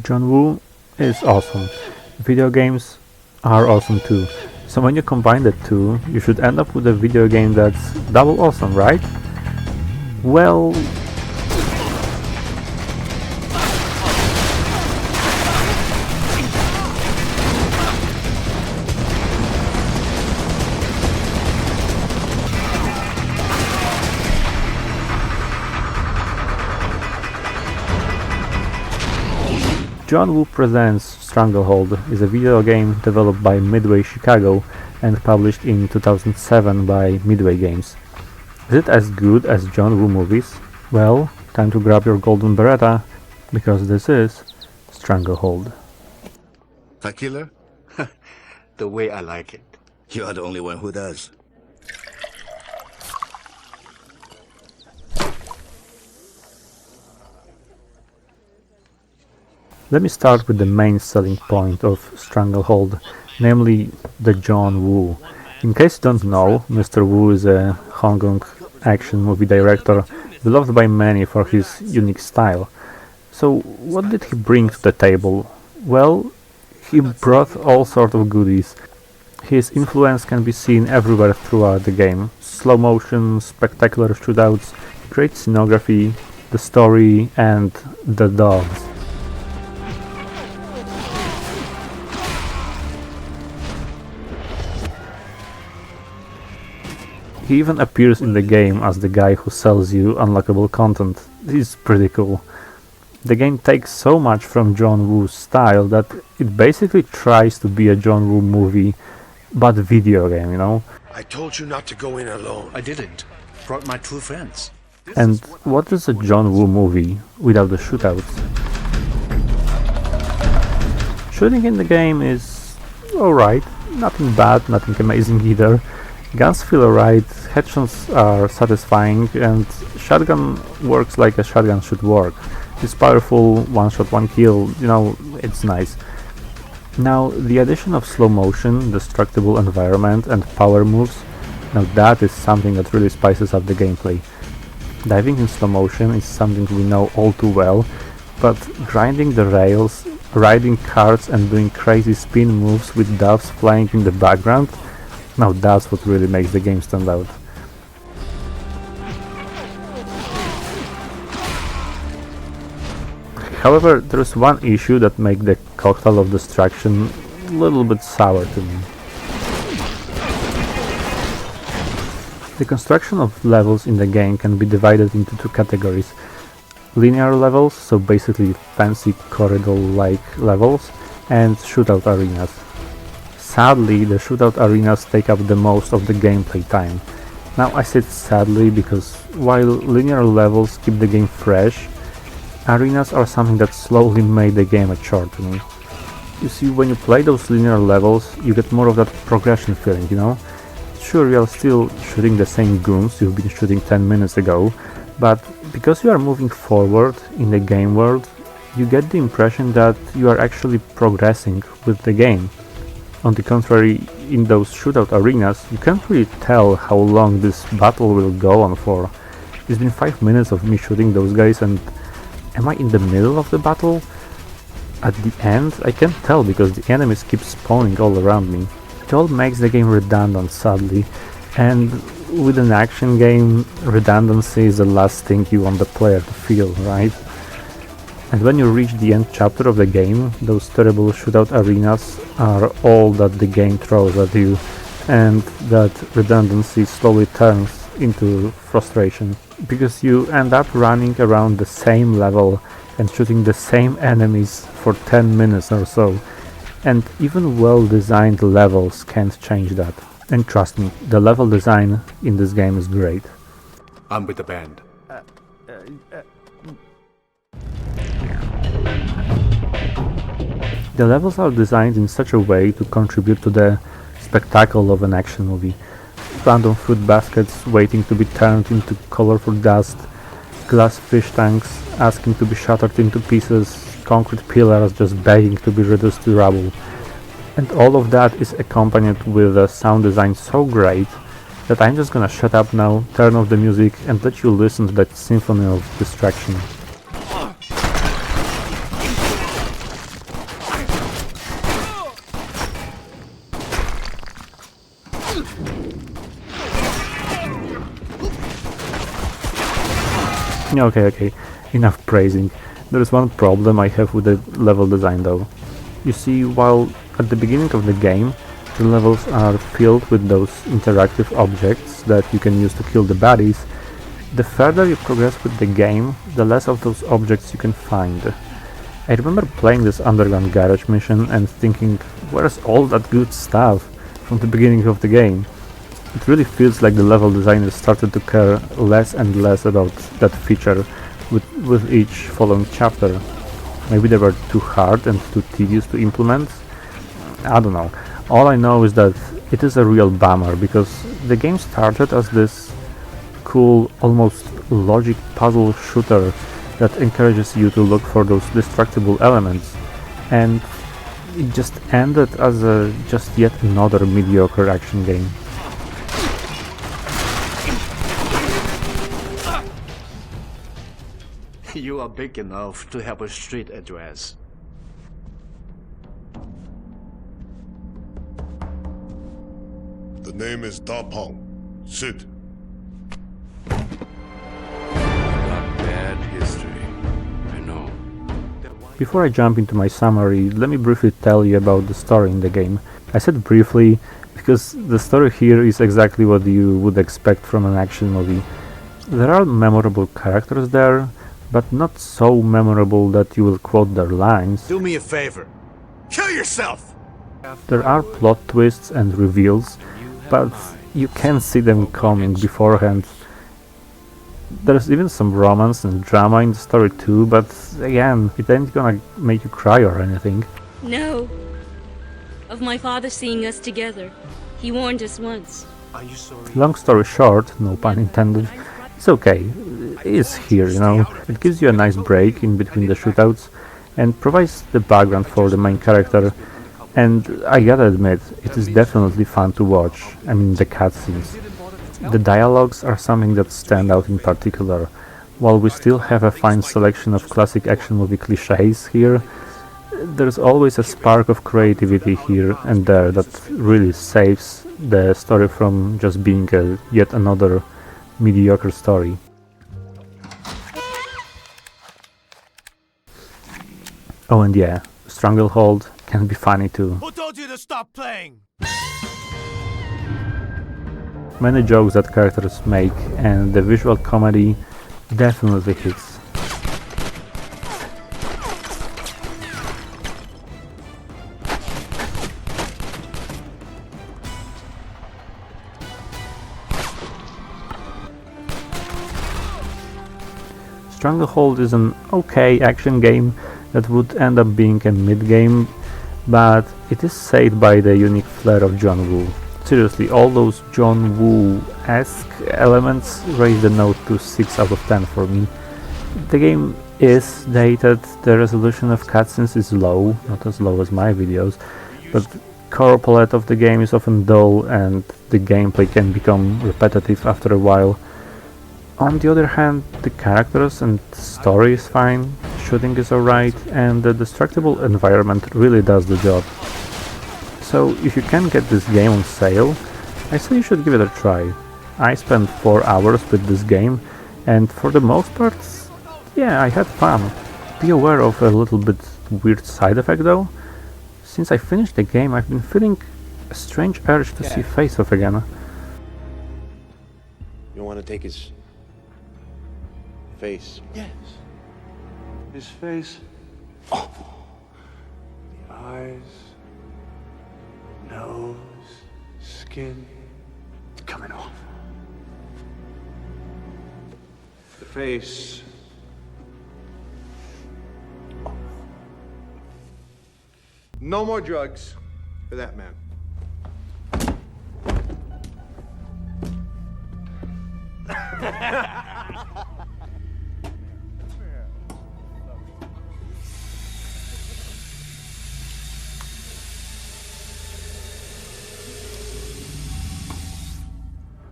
John Woo is awesome. Video games are awesome too. So when you combine the two, you should end up with a video game that's double awesome, right? Well, John Woo Presents Stranglehold is a video game developed by Midway Chicago and published in 2007 by Midway Games. Is it as good as John Woo movies? Well, time to grab your golden beretta, because this is Stranglehold. A killer? The way I like it. You're the only one who does. Let me start with the main selling point of Stranglehold, namely the John Woo. In case you don't know, Mr. Woo is a Hong Kong action movie director beloved by many for his unique style. So what did he bring to the table? Well, he brought all sorts of goodies. His influence can be seen everywhere throughout the game. Slow motion, spectacular shootouts, great scenography, the story, and the dogs. He even appears in the game as the guy who sells you unlockable content. This is pretty cool. The game takes so much from John Woo's style that it basically tries to be a John Woo movie, but video game, you know? I told you not to go in alone. I didn't. Brought my two friends. And what is a John Woo movie without the shootouts? Shooting in the game is alright, nothing bad, nothing amazing either. Guns feel alright, headshots are satisfying, and shotgun works like a shotgun should work. It's powerful, one shot, one kill, you know, it's nice. Now, the addition of slow motion, destructible environment, and power moves, now that is something that really spices up the gameplay. Diving in slow motion is something we know all too well, but grinding the rails, riding carts, and doing crazy spin moves with doves flying in the background, now that's what really makes the game stand out. However, there is one issue that makes the cocktail of destruction a little bit sour to me. The construction of levels in the game can be divided into two categories. Linear levels, so basically fancy corridor-like levels, and shootout arenas. Sadly, the shootout arenas take up the most of the gameplay time. Now I said sadly because while linear levels keep the game fresh, arenas are something that slowly made the game a chore to me. You see, when you play those linear levels, you get more of that progression feeling, you know? Sure, you are still shooting the same goons you've been shooting 10 minutes ago, but because you are moving forward in the game world, you get the impression that you are actually progressing with the game. On the contrary, in those shootout arenas, you can't really tell how long this battle will go on for. It's been 5 minutes of me shooting those guys, and am I in the middle of the battle? At the end, I can't tell because the enemies keep spawning all around me. It all makes the game redundant, sadly, and with an action game, redundancy is the last thing you want the player to feel, right? And when you reach the end chapter of the game, those terrible shootout arenas are all that the game throws at you, and that redundancy slowly turns into frustration, because you end up running around the same level and shooting the same enemies for 10 minutes or so, and even well-designed levels can't change that. And trust me, the level design in this game is great. I'm with the band. The levels are designed in such a way to contribute to the spectacle of an action movie. Random fruit baskets waiting to be turned into colorful dust, glass fish tanks asking to be shattered into pieces, concrete pillars just begging to be reduced to rubble. And all of that is accompanied with a sound design so great that I'm just gonna shut up now, turn off the music, and let you listen to that symphony of distraction. Okay, enough praising. There is one problem I have with the level design though. You see, while at the beginning of the game the levels are filled with those interactive objects that you can use to kill the baddies, the further you progress with the game, the less of those objects you can find. I remember playing this underground garage mission and thinking, where's all that good stuff from the beginning of the game? It really feels like the level designers started to care less and less about that feature with each following chapter. Maybe they were too hard and too tedious to implement? I don't know. All I know is that it is a real bummer, because the game started as this cool, almost logic puzzle shooter that encourages you to look for those destructible elements, and it just ended as just yet another mediocre action game. You are big enough to have a street address. The name is Da Pong. Sit. Bad history. I know. Before I jump into my summary, let me briefly tell you about the story in the game. I said briefly because the story here is exactly what you would expect from an action movie. There are memorable characters there, but not so memorable that you will quote their lines. Do me a favor. Kill yourself! There are plot twists and reveals, but you can see them coming beforehand. There's even some romance and drama in the story too, but again, it ain't gonna make you cry or anything. No. Of my father seeing us together. He warned us once. Are you sorry? Long story short, no pun intended, it's okay. It's here, you know. It gives you a nice break in between the shootouts and provides the background for the main character, and I gotta admit, it is definitely fun to watch. I mean, the cutscenes. The dialogues are something that stand out in particular. While we still have a fine selection of classic action movie cliches here, there's always a spark of creativity here and there that really saves the story from just being yet another mediocre story. Oh, and yeah, Stranglehold can be funny too. Who told you to stop playing? Many jokes that characters make, and the visual comedy definitely hits. Stranglehold is an okay action game that would end up being a mid-game, but it is saved by the unique flair of John Woo. Seriously, all those John Woo-esque elements raise the note to 6 out of 10 for me. The game is dated, the resolution of cutscenes is low, not as low as my videos, but core palette of the game is often dull and the gameplay can become repetitive after a while. On the other hand, the characters and story is fine, shooting is alright, and the destructible environment really does the job. So if you can get this game on sale, I say you should give it a try. I spent 4 hours with this game, and for the most part, yeah, I had fun. Be aware of a little bit weird side effect though. Since I finished the game, I've been feeling a strange urge to see Face-Off again. You want to take his face? Yes. His face. Oh. The eyes. Nose. Skin. It's coming off. The face. Oh. No more drugs for that man.